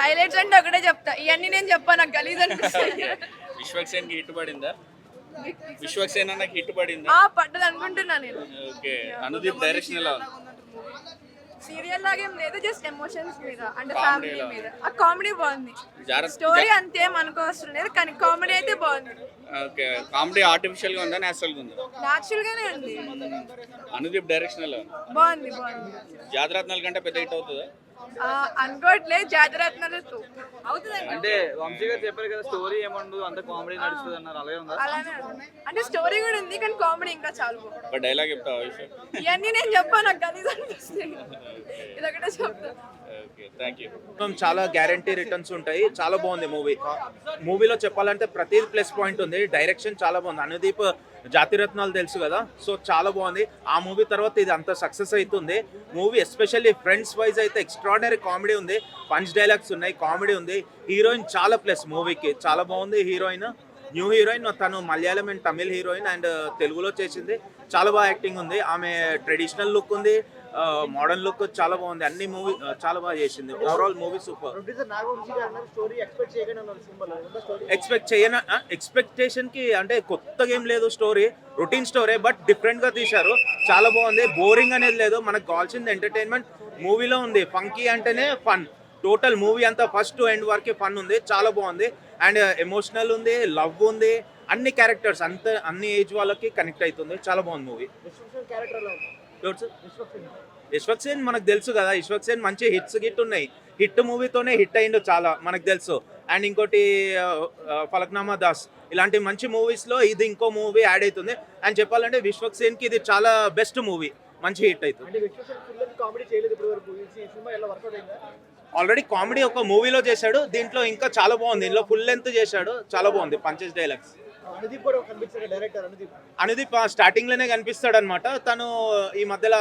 Highlights అంటే ఒకటే చెప్తా, ఇవన్నీ నేను చెప్పా, నాకు గలీజ్ అనిపిస్తుంది. విశ్వక్సేన్ కి హిట్ పడిందా? విశ్వక్సేన్ నాకు హిట్ పడిందా? పడ్డది అనుకుంటున్నా నేను. ఓకే, అనుదీప్ డైరెక్షన్ ఎలా ఉంది? సీరియల్ లాగేం లేదు, జస్ట్ ఎమోషన్స్ మీద అంటే ఫ్యామిలీ మీద. ఆ కామెడీ బాగుంది, స్టోరీ అంతేం అనుకోవసరం లేదు, కానీ కామెడీ అయితే బాగుంది. ఓకే, కామెడీ ఆర్టిఫిషియల్ గా ఉందా నేచురల్ గా ఉందా? నాచురల్ గానే ఉంది. అనుదీప్ డైరెక్షన్ ఎలా ఉంది? బాగుంది బాగుంది. జాతరత్నాల కంటే పెద్ద హిట్ అవుతుందా? అనుకోవట్లే, జాతరత్నాలు అవుతుంది అంటే వంశీ గారు చెప్పారు కదా స్టోరీ ఏమండు అంత కామెడీ నడుస్తుంది అన్నారు, అలాగే ఉందా? అలానే ఉంది. అంటే స్టోరీ కూడా ఉంది కానీ కామెడీ ఇంకా చాలా బాగుంది. ఒక డైలాగ్ చెప్తావా విషయం? ఇవన్నీ నేను చెప్పా, నాకు గలీజ్ అనిపిస్తుంది, ఇదొకటే చెప్తా. Okay, thank you. చాలా గ్యారంటీ రిటర్న్స్ ఉంటాయి. చాలా బాగుంది మూవీలో చెప్పాలంటే ప్రతి ప్లస్ పాయింట్ ఉంది. డైరెక్షన్ చాలా బాగుంది. అనుదీప్ జాతిరత్నాలు తెలుసు కదా, సో చాలా బాగుంది. ఆ మూవీ తర్వాత ఇది అంత సక్సెస్ అవుతుంది మూవీ. ఎస్పెషల్లీ ఫ్రెండ్స్ వైజ్ అయితే ఎక్స్ట్రాడినరీ కామెడీ ఉంది, పంచ్ డైలాగ్స్ ఉన్నాయి, కామెడీ ఉంది. హీరోయిన్ చాలా ప్లస్ మూవీకి, చాలా బాగుంది. హీరోయిన్ న్యూ హీరోయిన్, తను Malayalam and Tamil heroine and తెలుగులో చేసింది. చాలా బాగా యాక్టింగ్ ఉంది. ఆమె ట్రెడిషనల్ లుక్ ఉంది, మోడర్న్ లుక్ చాలా బాగుంది. అన్ని మూవీ చాలా బాగా చేసింది. Overall movie super. ఎక్స్పెక్టేషన్ కి అంటే కొత్తగా ఏం లేదు, story routine story, but different గా తీశారు. చాలా బాగుంది. బోరింగ్ అనేది లేదు, మనకు కావాల్సింది ఎంటర్టైన్మెంట్ మూవీలో ఉంది. ఫంకీ అంటేనే ఫన్. టోటల్ మూవీ అంతా ఫస్ట్ టు ఎండ్ వరకే ఫన్ ఉంది. చాలా బాగుంది. అండ్ ఎమోషనల్ ఉంది, లవ్ ఉంది, అన్ని క్యారెక్టర్స్ అన్ని ఏజ్ వాళ్ళకి కనెక్ట్ అవుతుంది. చాలా బాగుంది మూవీ. విశ్వక్సేన్ మనకు తెలుసు కదా, విశ్వక్సేన్ మంచి హిట్ ఉన్నాయి. హిట్ మూవీతోనే హిట్ అయిండు చాలా, మనకు తెలుసు. అండ్ ఇంకోటి ఫలక్నామా దాస్, ఇలాంటి మంచి మూవీస్లో ఇది ఇంకో మూవీ యాడ్ అవుతుంది. అండ్ చెప్పాలంటే విశ్వక్సేన్కి ఇది చాలా బెస్ట్ మూవీ, మంచి హిట్ అవుతుంది. ఆల్రెడీ కామెడీ ఒక మూవీలో చేశాడు, దీంట్లో ఇంకా చాలా బాగుంది. దీంట్లో ఫుల్ లెంత్ చేశాడు, చాలా బాగుంది. Punches dialogues. అనుదీప్ స్టార్టింగ్ లోనే కనిపిస్తాడు అనమాట. తను ఈ మధ్యలో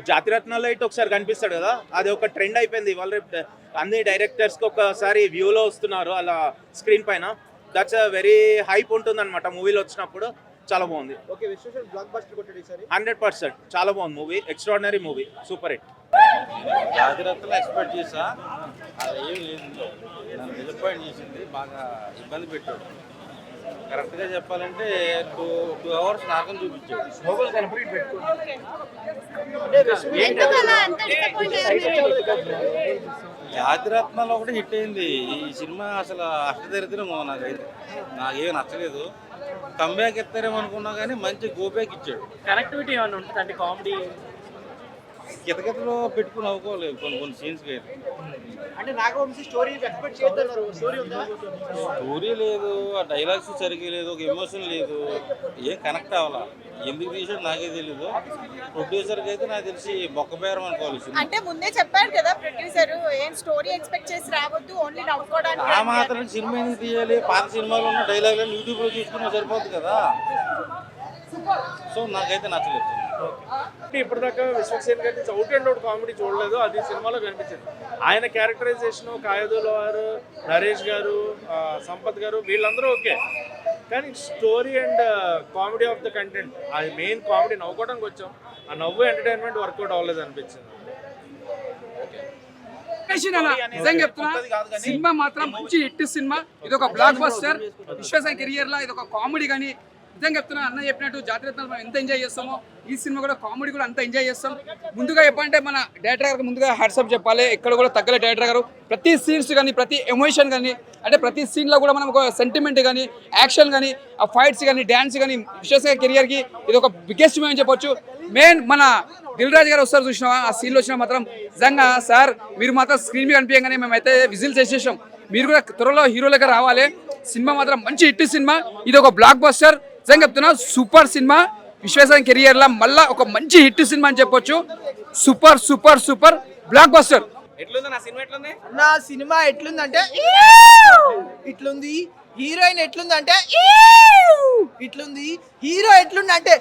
జాతిరత్నాల్లో ఇటు ఒకసారి కనిపిస్తాడు కదా, అది ఒక ట్రెండ్ అయిపోయింది. ఇవాళ రేపు అన్ని డైరెక్టర్స్ కి ఒకసారి వ్యూలో వస్తున్నారు అలా స్క్రీన్ పైన. దట్స్ అ వెరీ హైప్ ఉంటుంది అనమాట మూవీలో వచ్చినప్పుడు. చాలా బాగుంది. 100% చాలా బాగుంది movie. Extraordinary movie, super hit. Jathiratnalu expect చేసా, అది ఏం లేదు, నన్ను డిసప్పాయింట్ చేసింది, బాగా ఇబ్బంది పెట్టాడు. కరెక్ట్గా చెప్పాలంటే 2 hours నాకం చూపించాడు. జాతిరత్నాలు ఒకటి హిట్ అయింది. ఈ సినిమా అసలు అష్టదరిద్రం, నాకేం నచ్చలేదు. కంబ్యాక్ ఇస్తారేమో అనుకున్నా కానీ మంచి గోబ్యాక్ ఇచ్చాడు. కనెక్టివిటీ ఏమైనా ఉంటుంది అంటే కామెడీ కితకితలో పెట్టుకుని నవ్వుకోలేదు కొన్ని సీన్స్కి. అంటే నాగవంశీ స్టోరీ ఎక్స్పెక్ట్ చేస్తున్నారు, స్టోరీ లేదు, ఆ డైలాగ్స్ సరిగ్గా లేదు, ఒక ఎమోషన్ లేదు, ఏం కనెక్ట్ అవ్వాలా. ఎందుకు తీసాడు నాకే తెలీదు. ప్రొడ్యూసర్కి అయితే నాకు తెలిసి బొక్కబేరం అనుకోవాలి. అంటే ముందే చెప్పారు కదా ప్రొడ్యూసర్, ఏం స్టోరీ ఎక్స్పెక్ట్ చేసి రావద్దు, ఓన్లీ నవ్వుకోవడానికి. ఆ మాత్రం సినిమా ఎందుకు తీయాలి? పాత సినిమాలో ఉన్న డైలాగులను యూట్యూబ్లో చూసుకున్నా సరిపోతుంది కదా. సో నాకైతే నచ్చలేదు. ఇప్పటిదాకా విశ్వక్సేన్ గారి అవుట్ అండ్ అవుట్ కామెడీ చూడలేదు, అది సినిమాలో కనిపించింది. ఆయన క్యారెక్టరైజేషన్, కాయదుల వారు, నరేష్ గారు, సంపత్ గారు, వీళ్ళందరూ ఓకే, కానీ story and comedy of the content, అది మెయిన్ కామెడీ నవ్వుకోవడానికి వచ్చాం, ఆ నవ్వు ఎంటర్టైన్మెంట్ వర్కౌట్ అవ్వలేదు అనిపించింది. నిజంగా చెప్తున్నా, సినిమా మాత్రం మంచి హిట్ సినిమా. ఇది ఒక బ్లాక్ బస్టర్. విశ్వక్సేన్ కెరియర్ లా ఇది ఒక కామెడీ. కానీ నిజంగా చెప్తున్నా, అన్న చెప్పినట్టు జాతిరత్నాలు మనం ఎంత ఎంజాయ్ చేస్తామో ఈ సినిమా కూడా కామెడీ కూడా అంత ఎంజాయ్ చేస్తాం. ముందుగా చెప్పాలంటే మన డైరెక్టర్ గారికి ముందుగా హ్యాట్సప్ చెప్పాలి. ఎక్కడ కూడా తగ్గలే డైరెక్టర్ గారు. ప్రతి సీన్స్ కానీ, ప్రతి ఎమోషన్ కానీ, అంటే ప్రతి సీన్లో కూడా మనం ఒక సెంటిమెంట్ కానీ, యాక్షన్ కానీ, ఆ ఫైట్స్ కానీ, డ్యాన్స్ కానీ, విశ్వక్సేన్ కెరియర్కి ఇది ఒక బిగ్గెస్ట్ మూవీ అని చెప్పొచ్చు. మెయిన్ మన దిల్ రాజు గారు వస్తారు చూసినా, ఆ సీన్లో వచ్చినా మాత్రం నిజంగా సార్ మీరు మాత్రం స్క్రీన్ మీద కనిపించగానే మేమైతే విజిల్ చేసేసాం. మీరు కూడా త్వరలో హీరోలుగా రావాలి. సినిమా మాత్రం మంచి హిట్ సినిమా. ఇది ఒక బ్లాక్ బస్టర్. నిజంగా చెప్తున్నా, సూపర్ సినిమా. విశ్వక్సేన్ కెరియర్లో మళ్ళా ఒక మంచి హిట్ సినిమా అని చెప్పొచ్చు. Super super super block buster. ఎట్లుంది నా సినిమా? ఎట్లుంది నా సినిమా? ఎట్లుందంటే ఇట్లుంది. హీరోయిన్ ఎట్లుందంటే ఇట్లుంది. హీరో ఎట్లుందంటే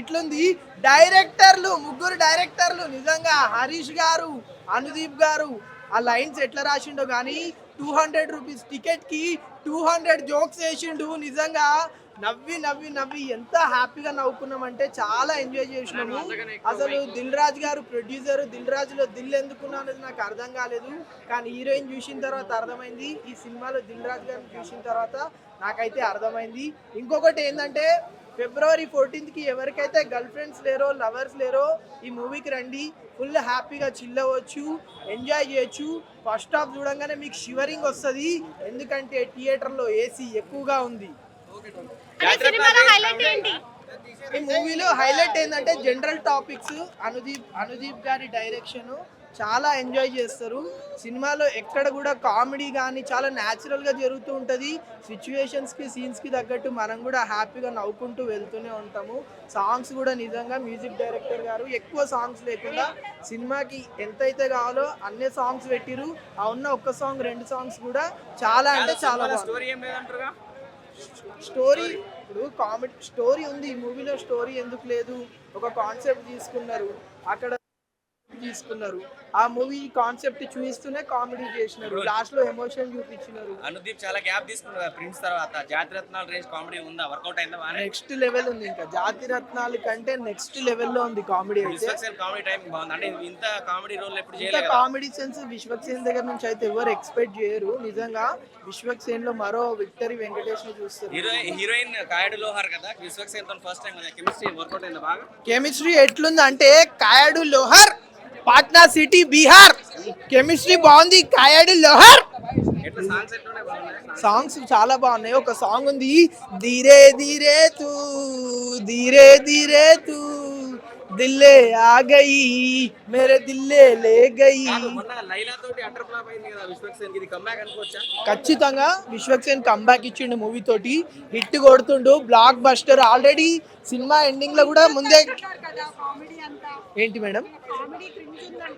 ఇట్లుంది. డైరెక్టర్లు, 3 డైరెక్టర్లు నిజంగా హరీష్ గారు, అనుదీప్ గారు, ఆ లైన్స్ ఎట్లా రాసిండో కానీ 200 రూపీస్ టికెట్ కి 200 జోక్స్ వేసిండు. నిజంగా నవ్వి నవ్వి నవ్వి ఎంత హ్యాపీగా నవ్వుకున్నామంటే చాలా ఎంజాయ్ చేసినాము. అసలు దిల్ రాజు గారు ప్రొడ్యూసర్, దిల్ రాజులో దిల్ ఎందుకున్నా అనేది నాకు అర్థం కాలేదు, కానీ హీరోయిన్ చూసిన తర్వాత అర్థమైంది. ఈ సినిమాలో దిల్ రాజు గారిని చూసిన తర్వాత నాకైతే అర్థమైంది. ఇంకొకటి ఏంటంటే February 14th ఎవరికైతే గర్ల్ ఫ్రెండ్స్ లేరో, లవర్స్ లేరో, ఈ మూవీకి రండి. ఫుల్ హ్యాపీగా చిల్ అవ్వచ్చు, ఎంజాయ్ చేయొచ్చు. ఫస్ట్ హాఫ్ చూడంగానే మీకు షివరింగ్ వస్తుంది, ఎందుకంటే థియేటర్లో ఏసీ ఎక్కువగా ఉంది. ఈ మూవీలో హైలైట్ ఏంటంటే జనరల్ టాపిక్స్, అనుదీప్ గారి డైరెక్షన్ చాలా ఎంజాయ్ చేస్తారు. సినిమాలో ఎక్కడ కూడా కామెడీ కానీ చాలా న్యాచురల్గా జరుగుతూ ఉంటుంది. సిచ్యువేషన్స్కి, సీన్స్కి తగ్గట్టు మనం కూడా హ్యాపీగా నవ్వుకుంటూ వెళ్తూనే ఉంటాము. సాంగ్స్ కూడా నిజంగా మ్యూజిక్ డైరెక్టర్ గారు ఎక్కువ సాంగ్స్ లేకుండా సినిమాకి ఎంతైతే కావాలో అన్ని సాంగ్స్ పెట్టిరు. ఆ ఉన్న ఒక్క సాంగ్, 2 సాంగ్స్ కూడా చాలా అంటే చాలా బాగుంది. స్టోరీ ఇప్పుడు కామెడీ స్టోరీ ఉంది ఈ మూవీలో, స్టోరీ ఎందుకు లేదు? ఒక కాన్సెప్ట్ తీసుకున్నారు, అక్కడ తీసుకున్నారు. ఆ మూవీ కాన్సెప్ట్ చూపిస్తూనే కామెడీ చేసినారు, లాస్ట్ లో ఎమోషన్ చూపించినారు. అనుదీప్ చాలా గ్యాప్ తీసుకున్నారు ప్రిన్స్ తర్వాత. జాతిరత్నాల రేంజ్ కామెడీ ఉందా? వర్కౌట్ అయిందా? నెక్స్ట్ లెవెల్ ఉంది. ఇంకా జాతిరత్నాల కంటే నెక్స్ట్ లెవెల్ లో ఉంది కామెడీ అయితే. విశ్వక్సేన్ కామెడీ టైమింగ్ బాగుంది. అంటే ఇంత కామెడీ రోల్ ఎప్పుడు ఇంత చేయలేదు. కామెడీ సెన్స్ విశ్వక్సేన్ దగ్గర నుంచి అయితే ఎవరు ఎక్స్పెక్ట్ చేయరు. నిజంగా విశ్వక్సేన్ లో మరో విక్టరీ వెంకటేష్ ని చూస్తారు. హీరోయిన్ కాయడు లోహార్ కదా, విశ్వక్సేన్ తో ఫస్ట్ టైం కదా. కెమిస్ట్రీ వర్కౌట్ అయిందా బాగా? కెమిస్ట్రీ ఎట్లుంది అంటే కాయడు లోహర్, పాట్నా సిటీ, బీహార్. కెమిస్ట్రీ బాగుంది, కాయడు లోహర్. ఎట్లా సాంగ్స్ ఎట్లున్నాయి? బాగున్నాయి సాంగ్స్ చాలా బాగున్నాయి. ఒక సాంగ్ ఉంది, ధీరే ధీరే తూ, ధీరే ధీరే తూ, దిల్లే ఆ గయి, మేరే దిల్లే లే గయి. మొన్న లైలా తోటి అండర్ ఫ్లాప్ అయింది కదా విశ్వక్సేన్, ఇది కమ్బ్యాక్ అనుకోవచ్చా? ఖచ్చితంగా విశ్వక్సేన్ కంబ్యాక్ ఇచ్చిండు, మూవీ తోటి హిట్ కొడుతుండు, blockbuster. Already cinema ending లో కూడా ముందే ఏంటి మేడం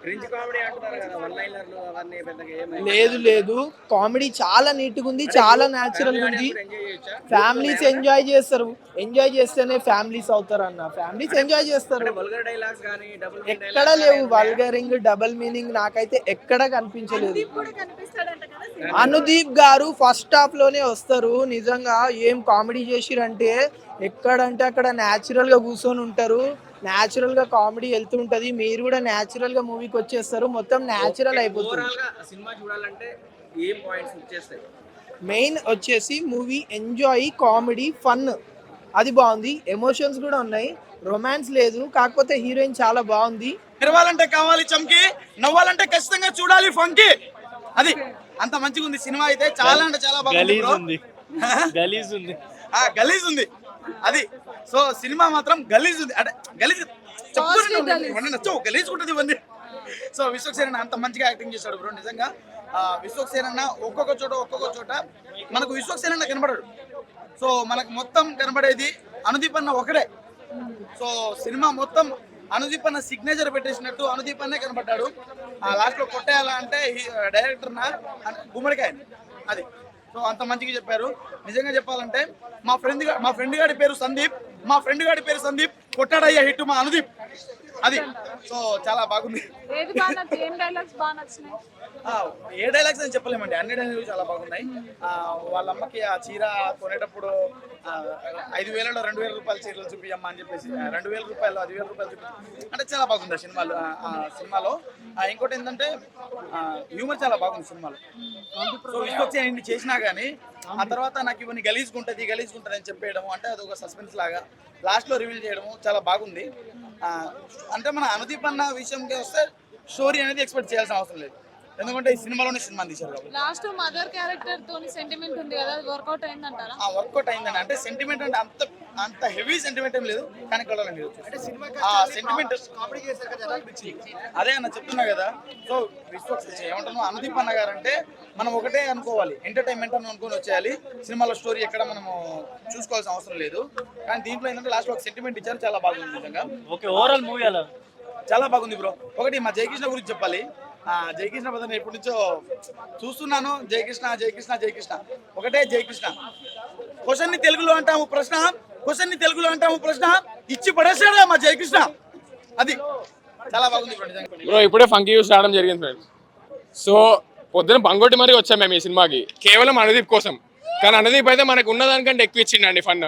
క్రింజ్ కామెడీ అంటున్నారు కదా, వన్ లైనర్లు అవన్నీ పెద్దగా ఏమైనా లేదు లేదు, కామెడీ చాలా నీట్ గా ఉంది, చాలా న్యాచురల్ గా ఉంది. ఎంజాయ్ చేయొచ్చా? ఫ్యామిలీస్ ఎంజాయ్ చేస్తారు, ఎంజాయ్ చేస్తేనే ఫ్యామిలీస్ అవుతారు అన్న. ఫ్యామిలీస్ ఎంజాయ్ చేస్తారు. వల్గర్ డైలాగ్స్ కానీ డబుల్ ఎక్కడ లేవు వల్గరింగ్, డబల్ మీనింగ్ నాకైతే ఎక్కడ కనిపించలేదు. అనుదీప్ గారు ఫస్ట్ హాఫ్ లోనే వస్తారు. నిజంగా ఏం కామెడీ చేసిరంటే ఎక్కడంటే అక్కడ న్యాచురల్ గా కూర్చొని ఉంటారు, న్యాచురల్ గా కామెడీ వెళ్తుంటది. మీరు కూడా న్యాచురల్ గా మూవీకి వచ్చేస్తారు, మొత్తం న్యాచురల్ అయిపోతుంది. ఓవరాల్ గా సినిమా చూడాలంటే ఏం పాయింట్స్ వచ్చేస్తాయి? మెయిన్ వచ్చేసి మూవీ ఎంజాయ్, కామెడీ, ఫన్ అది బాగుంది. ఎమోషన్స్ కూడా ఉన్నాయి, రొమాన్స్ లేదు, కాకపోతే హీరోయిన్ చాలా బాగుంది. తెరవాలంటే కావాలి చమ్కి, నవ్వాలంటే ఖచ్చితంగా చూడాలి ఫంకి. అది అంత మంచిగా ఉంది సినిమా అయితే. చాలా అంటే చాలా బాగుంది. గలీజ్ ఉంది అది. సో సినిమా మాత్రం గలీజ్ ఉంది, అంటే గలీజ్ నచ్చవు, గలీజ్ ఉంటుంది ఇవన్నీ. సో విశ్వక్సేన్ అన్న అంత మంచిగా యాక్టింగ్ చేశాడు బ్రో. నిజంగా విశ్వక్సేన్ అన్న ఒక్కొక్క చోట మనకు విశ్వక్సేన్ అన్న కనబడాడు. సో మనకు మొత్తం కనబడేది అనుదీప్ అన్న ఒకడే. సో సినిమా మొత్తం అనుదీప్ అన్న సిగ్నేచర్ పెట్టేసినట్టు అనుదీప్ అన్నే కనబడ్డాడు. లాస్ట్ లో కొట్టేయాలా అంటే డైరెక్టర్ గుమ్మడికాయ అది. సో అంత మంచిగా చెప్పారు. నిజంగా చెప్పాలంటే మా ఫ్రెండ్ గాడి పేరు సందీప్, కొట్టాడయ్యా హిట్ మా అనుదీప్ అది. సో చాలా బాగుంది. ఏ డైలాగ్స్ అని చెప్పలేమండి, అన్ని డైలాగ్స్ చాలా బాగున్నాయి. వాళ్ళ అమ్మకి ఆ చీర కొనేటప్పుడు 5,000లో 2,000 రూపాయల చీరలు చూపియమ్మా అని చెప్పేసి 2,000 రూపాయలు 5,000 రూపాయలు చూపి అంటే చాలా బాగుంది సినిమాలో. ఇంకోటి ఏంటంటే హ్యూమర్ చాలా బాగుంది సినిమాలో. సో విశ్వక్సేన్ ఇన్ని చేసినా కానీ ఆ తర్వాత నాకు ఇవన్నీ గలీజ్గుంటది అని చెప్పేయడం, అంటే అది ఒక సస్పెన్స్ లాగా లాస్ట్లో రివీల్ చేయడము చాలా బాగుంది. అంటే మన అనుదీప్ అన్న విషయంకి వస్తే స్టోరీ అనేది ఎక్స్పెక్ట్ చేయాల్సిన అవసరం లేదు, ఎందుకంటే ఈ సినిమాలోనే సినిమా తీశారు కాబట్టి. లాస్ట్ మదర్ క్యారెక్టర్ తోని సెంటిమెంట్ ఉంది కదా, అది వర్కౌట్ అయిందంటారా? వర్కౌట్ అయిందండి. అంటే సెంటిమెంట్ అంటే అంత హెవీ సెంటిమెంట్ ఏం లేదు, కానీ కలవాలండి సెంటిమెంట్ అదే అన్న చెప్తున్నా కదా. సో విశ్వక్సేన్ ఏమంటున్నాం, అనుదీప్ అన్న గారు అంటే మనం ఒకటే అనుకోవాలి, ఎంటర్టైన్మెంట్ అని అనుకుని వచ్చేయాలి. సినిమాలో స్టోరీ ఎక్కడ మనము చూసుకోవాల్సిన అవసరం లేదు. కానీ దీంట్లో ఏంటంటే లాస్ట్ ఒక సెంటిమెంట్ ఇచ్చారు, చాలా బాగుంది నిజంగా. ఓకే, ఓవరాల్ మూవీ అలా చాలా బాగుంది బ్రో. ఒకటి మా జయకృష్ణ గురించి చెప్పాలి. జయకృష్ణ పదం ఎప్పటి నుంచో చూస్తున్నాను, జయకృష్ణ ఒకటే జయకృష్ణ. క్వశ్చన్ ని తెలుగులో అంటాము ప్రశ్న ఇచ్చి పడేసాడా మా జయకృష్ణ అది. చాలా బాగుంది బ్రో. ఇప్పుడే ఫంకీ యూస్ రావడం జరిగింది ఫ్రెండ్స్. సో పొద్దున బంగొట్టి మరీ వచ్చాం మేము ఈ సినిమాకి కేవలం అనుదీప్ కోసం. కానీ అనుదీప్ అయితే మనకు ఉన్నదానికంటే ఎక్కువ ఇచ్చిండండి ఫన్.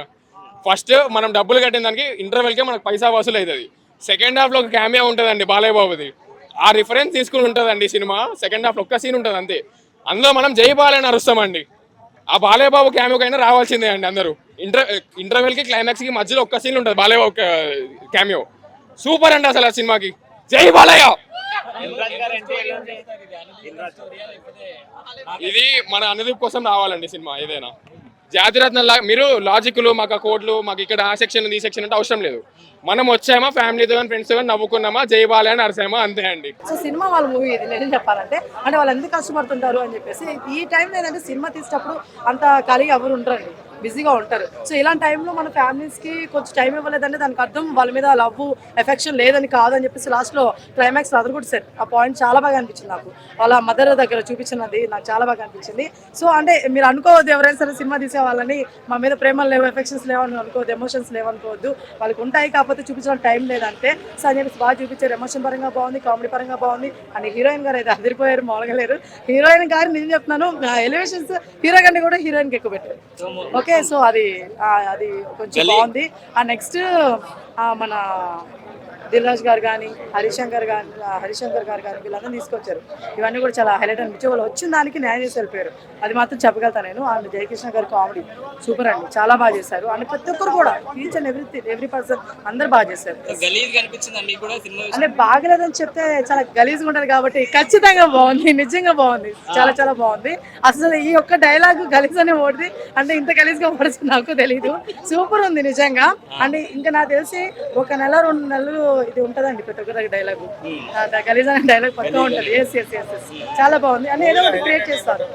ఫస్ట్ మనం డబ్బులు కట్టిన దానికి ఇంటర్వెల్కే మనకు పైసా వసూలు అవుతుంది. సెకండ్ హాఫ్లో ఒక క్యామియా ఉంటుందండి బాలయ్య బాబుది, ఆ రిఫరెన్స్ తీసుకుని ఉంటుందండి సినిమా. సెకండ్ హాఫ్లో ఒక్క సీన్ ఉంటుంది అంతే, అందులో మనం జై బాలయ్య అని అరుస్తామండి. ఆ బాలయ్య బాబు క్యామియోకైనా రావాల్సిందే అండి అందరూ. ఇంటర్వెల్కి క్లైమాక్స్కి మధ్యలో ఒక్క సీన్ ఉంటుంది బాలయ్య బాబు క్యామియో. సూపర్ అండి అసలు ఆ సినిమాకి. జై బాలయ్య. ఇది మన అనుదీప్ కోసం రావాలండి సినిమా ఏదైనా. జాతిరత్న మీరు లాజిక్లు మాకు కోడ్లు మాకు ఇక్కడ ఆ సెక్షన్ ఈ సెక్షన్ అంటే అవసరం లేదు. మనం వచ్చామా ఫ్యామిలీతో కానీ ఫ్రెండ్స్తో కానీ నవ్వుకున్నామా జై బాలయ్య అని అరిసామా అంతే అండి. సో సినిమా వాళ్ళ మూవీ ఇది నేను చెప్పాలంటే అంటే వాళ్ళు ఎందుకు కష్టపడుతుంటారు అని చెప్పేసి ఈ టైంలో ఏంటంటే సినిమా తీసేటప్పుడు అంత ఖాళీగా ఎవరు ఉంటారండి, బిజీగా ఉంటారు. సో ఇలాంటి టైంలో మన ఫ్యామిలీస్కి కొంచెం టైం ఇవ్వలేదంటే దానికి అర్థం వాళ్ళ మీద లవ్ ఎఫెక్షన్ లేదని కాదని చెప్పేసి లాస్ట్లో క్లైమాక్స్ అదర్ కూడా సార్ ఆ పాయింట్ చాలా బాగా అనిపించింది నాకు. వాళ్ళ మదర్ దగ్గర చూపించినది నాకు చాలా బాగా అనిపించింది. సో అంటే మీరు అనుకోవద్దు ఎవరైనా సరే సినిమా తీసే వాళ్ళని మా మీద ప్రేమలు లేవు ఎఫెక్షన్స్ లేవని అనుకోవద్దు, ఎమోషన్స్ లేవనుకోవద్దు. వాళ్ళకి ఉంటాయి కాకపోతే చూపించడం టైం లేదంటే. సో అని చెప్పేసి బాగా చూపించారు, ఎమోషన్ పరంగా బాగుంది, కామెడీ పరంగా బాగుంది. అండ్ హీరోయిన్ గారు అయితే అదిరిపోయారు, మామూలుగా లేరు. హీరోయిన్ గారు నేను చెప్తున్నాను ఎలివేషన్స్ హీరో కంటే కూడా హీరోయిన్కి ఎక్కువ పెట్టారు. ఓకే సో అది కొంచెం బాగుంది. ఆ నెక్స్ట్ మన దిల్ రాజు గారు కానీ హరిశంకర్ గారు కానీ వీళ్ళందరూ తీసుకొచ్చారు. ఇవన్నీ కూడా చాలా హైలైట్ అనిపించి వాళ్ళు వచ్చిన దానికి న్యాయం చేసి వెళ్ళిపోయారు, అది మాత్రం చెప్పగలుగుతాను నేను. అండ్ జయకృష్ణ గారి కామెడీ సూపర్ అండి, చాలా బాగా చేశారు. అండ్ ప్రతి ఒక్కరు కూడా ఈచ్ అండ్ ఎవ్రీ పర్సన్ అందరు బాగా చేశారు. అంటే బాగలేదని చెప్తే చాలా గలీజ్గా ఉంటుంది కాబట్టి ఖచ్చితంగా బాగుంది, నిజంగా బాగుంది, చాలా చాలా బాగుంది. అసలు ఈ ఒక్క డైలాగ్ గలీజ్ అనే ఓడిది అంటే ఇంత గలీజ్గా ఓడుతుంది నాకు తెలీదు. సూపర్ ఉంది నిజంగా. అంటే ఇంకా నాకు తెలిసి 1 నెల 2 నెలలు ఇది ఉంటుందండి ప్రతి ఒక్కరి డైలాగ్, గలీజ్ అనే డైలాగ్ పక్కా ఉంటుంది. ఎస్ చాలా బాగుంది. అంటే ఏదో ఒకటి క్రియేట్ చేస్తారు.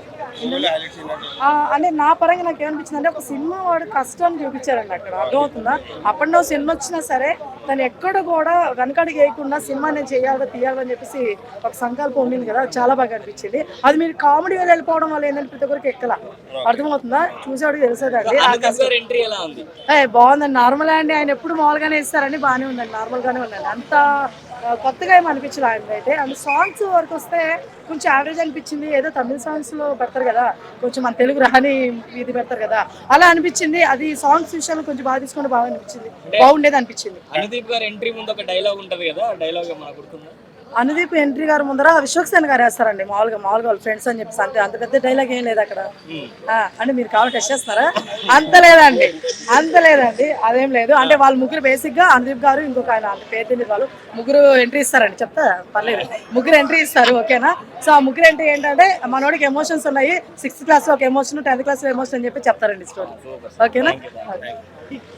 అంటే నా పరంగా నాకు ఏమనిపించింది అంటే ఒక సినిమా వాడు కష్టం చూపించారండి అక్కడ, అర్థమవుతుందా? అప్పటిలో సినిమా వచ్చినా సరే తను ఎక్కడ కూడా వెనకడికి వేయకుండా సినిమా నేను తీయాలని చెప్పేసి ఒక సంకల్పం ఉండింది కదా, చాలా బాగా అనిపించింది. అది మీరు కామెడీ వెళ్ళిపోవడం వల్ల ఏంటంటే ప్రతి ఒక్కరికి ఎక్కల, అర్థమవుతుందా? చూసేవాడికి తెలిసేదండి. బాగుందండి, నార్మల్ అండి. ఆయన ఎప్పుడు మామూలుగానే ఇస్తారండి, బాగానే ఉందండి, నార్మల్గానే ఉందండి, అంత కొత్తగా ఏమి అనిపించలేదు ఆయన అయితే. అండ్ సాంగ్స్ వరకు వస్తే కొంచెం యావరేజ్ అనిపించింది. ఏదో తమిళ సాంగ్స్లో పెడతారు కదా, కొంచెం మన తెలుగు రాని ఇది పెడతారు కదా, అలా అనిపించింది. అది సాంగ్స్ విషయంలో కొంచెం బాగా తీసుకుంటే బాగా అనిపించింది, బాగుండేది అనిపించింది. అనుదీప్ గారు ఎంట్రీ ముందు ఒక డైలాగ్ ఉంటది కదా, ఆ డైలాగ్ మనకు గుర్తుందా? అనుదీప్ ఎంట్రీ గారు ముందర విశ్వక్సేన్ గారు వేస్తారండి మామూలుగా వాళ్ళ ఫ్రెండ్స్ అని చెప్పేసి, అంత పెద్ద డైలాగ్ ఏం లేదు అక్కడ. అంటే మీరు కావాలి టెస్ట్ చేస్తున్నారా? అంత లేదండి అదేం లేదు. అంటే వాళ్ళు ముగ్గురు బేసిక్ గా అనుదీప్ గారు ఇంకొక ఆయన పేరు తెలియదు, వాళ్ళు ముగ్గురు ఎంట్రీ ఇస్తారండి. చెప్తా పర్లేదు, ముగ్గురు ఎంట్రీ ఇస్తారు, ఓకేనా? సో ఆ ముగ్గురు ఎంట్రీ ఏంటంటే మనోడికి ఎమోషన్స్ ఉన్నాయి, 6th క్లాస్ లో ఒక ఎమోషన్, 10th క్లాస్ లో ఎమోషన్ అని చెప్పి చెప్తారండి స్టోరీ, ఓకేనా?